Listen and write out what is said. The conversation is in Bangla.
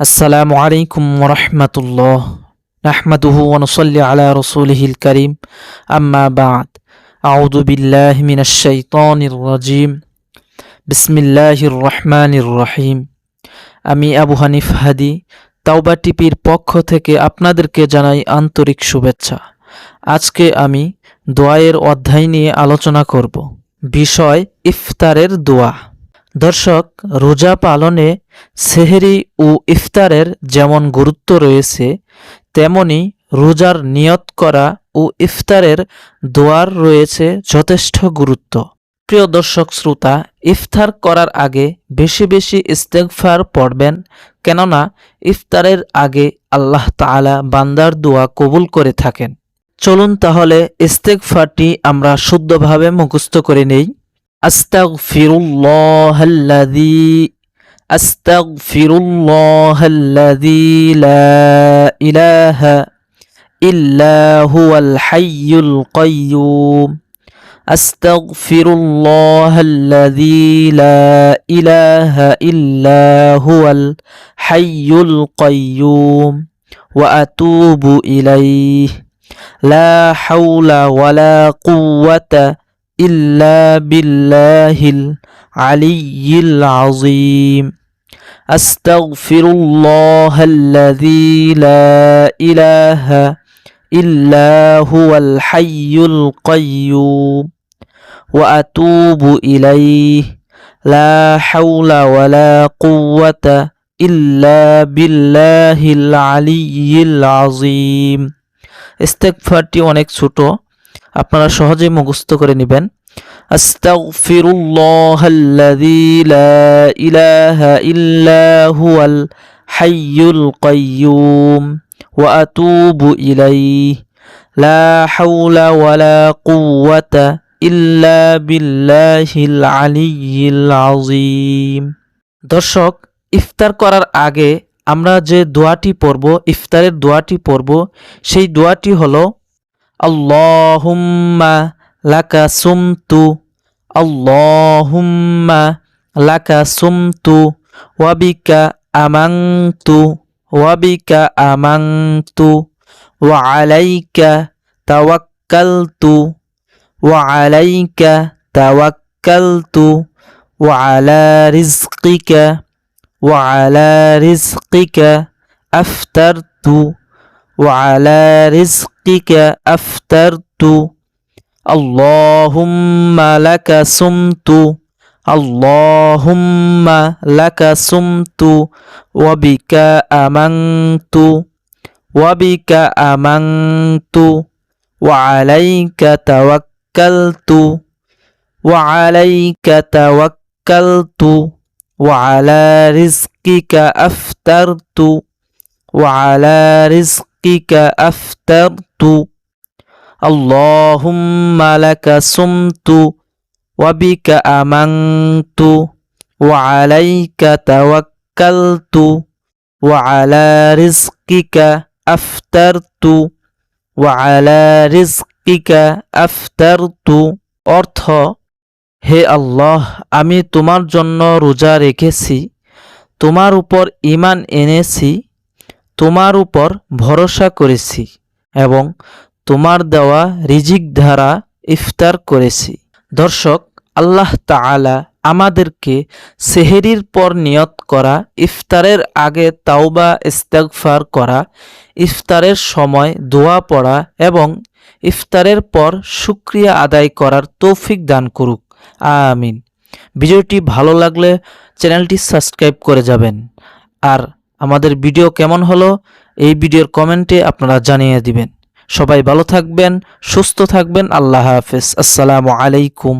আসসালামু আলাইকুম ওরহমতুল্লাহ নাহমাদুহু ওয়া নুসাল্লি আলা রাসূলিহিল কারীম আম্মা বা'দ আউযু বিল্লাহি মিনাশ শাইতানির রাজীম বিসমিল্লাহির রহমানির রহিম। আমি আবু হানিফ হাদি তাওবা টিপির পক্ষ থেকে আপনাদেরকে জানাই আন্তরিক শুভেচ্ছা। আজকে আমি দোয়ায়ের অধ্যায় নিয়ে আলোচনা করব। বিষয় ইফতারের দোয়া। দর্শক, রোজা পালনে সেহরি ও ইফতারের যেমন গুরুত্ব রয়েছে, তেমনি রোজার নিয়ত করা ও ইফতারের দোয়ার রয়েছে যথেষ্ট গুরুত্ব। প্রিয় দর্শক শ্রোতা, ইফতার করার আগে বেশি বেশি ইস্তেগফার পড়বেন, কেননা ইফতারের আগে আল্লাহ তাআলা বান্দার দোয়া কবুল করে থাকেন। চলুন তাহলে ইস্তেগফারটি আমরা শুদ্ধভাবে মুখস্থ করে নেই। আস্তাগফিরুল্লাহাল্লাযী লা ইলাহা ইল্লা হুয়াল হাইয়ুল কাইয়্যুম। আস্তাগফিরুল্লাহাল্লাযী লা ইলাহা ইল্লা হুয়াল হাইয়ুল কাইয়্যুম ওয়া আতুবু ইলাইহি লা হাওলা ওয়ালা কুওয়াতা ইল্লা বিল্লাহিল আলিয়্যিল আযীম। আস্তাগফিরুল্লাহাল্লাযী লা ইলাহা ইল্লা হুয়াল হাইয়ুল কাইয়্যুম ওয়া আতুবু ইলাইহি লা হাওলা ওয়ালা কুওয়াতা ইল্লা বিল্লাহিল আলিয়্যিল আযীম। ইস্তেগফারটি অনেক ছোট, আপনারা সহজেই মুখস্থ করে নেবেন। আস্তাগফিরুল্লাহাল্লাযী লা ইলাহা ইল্লা হুয়াল হাইয়ুল কাইয়্যুম ওয়া আতুবু ইলাইহি লা হাওলা ওয়ালা কুওয়াতা ইল্লা বিল্লাহিল আলিয়্যিল আযীম। দর্শক, ইফতার করার আগে আমরা যে দোয়াটি পড়ব, ইফতারের দোয়াটি পড়ব, সেই দোয়াটি হলো আল্লাহুম্মা লাকা সুমতু, আল্লাহুম্মা লাকা সুমতু ওয়া বিকা আমানতু, ওয়া বিকা আমানতু ওয়া আলাইকা তাওয়াক্কালতু, ওয়া আলাইকা তাওয়াক্কালতু ওয়া আলা রিজকিকা, ওয়া আলা রিজকিকা আফতারতু, ওয়া আলা রিজকিকা আফতারতু। আল্লাহুম্মা লাকা সুমতু, আল্লাহুম্মা লাকা সুমতু ওয়া বিকা আমানতু, ওয়া বিকা আমানতু ওয়া আলাইকা তাওয়াক্কালতু, ওয়া আলাইকা তাওয়াক্কালতু ওয়া আলা রিজকিকা আফতারতু, ওয়া আলা রিজকিকা আফতারতু। আল্লাহুম্মা লাকা সুমতু ওয়া বিকা আমানতু ওয়া আলাইকা তাওয়াক্কালতু ওয়া আলা রিজকিকা আফতারতু, ওয়া আলা রিজকিকা আফতারতু। অর্থ: হে আল্লাহ, আমি তোমার জন্য রোজা রেখেছি, তোমার উপর ঈমান এনেছি, তোমার উপর ভরসা করেছি এবং তোমার দেওয়া রিজিক দ্বারা ইফতার করেছি। দর্শক, আল্লাহ তাআলা আমাদেরকে সেহরির পর নিয়ত করা, ইফতারের আগে তাওবা ইস্তেগফার করা, ইফতারের সময় দোয়া পড়া এবং ইফতারের পর শুকরিয়া আদায় করার তৌফিক দান করুক, আমিন। ভিডিওটি ভালো লাগলে চ্যানেলটি সাবস্ক্রাইব করে যাবেন। আর আমাদের ভিডিও কেমন হলো এই ভিডিওর কমেন্টে আপনারা জানিয়ে দিবেন। সবাই ভালো থাকবেন, সুস্থ থাকবেন। আল্লাহ হাফেজ। আসসালামু আলাইকুম।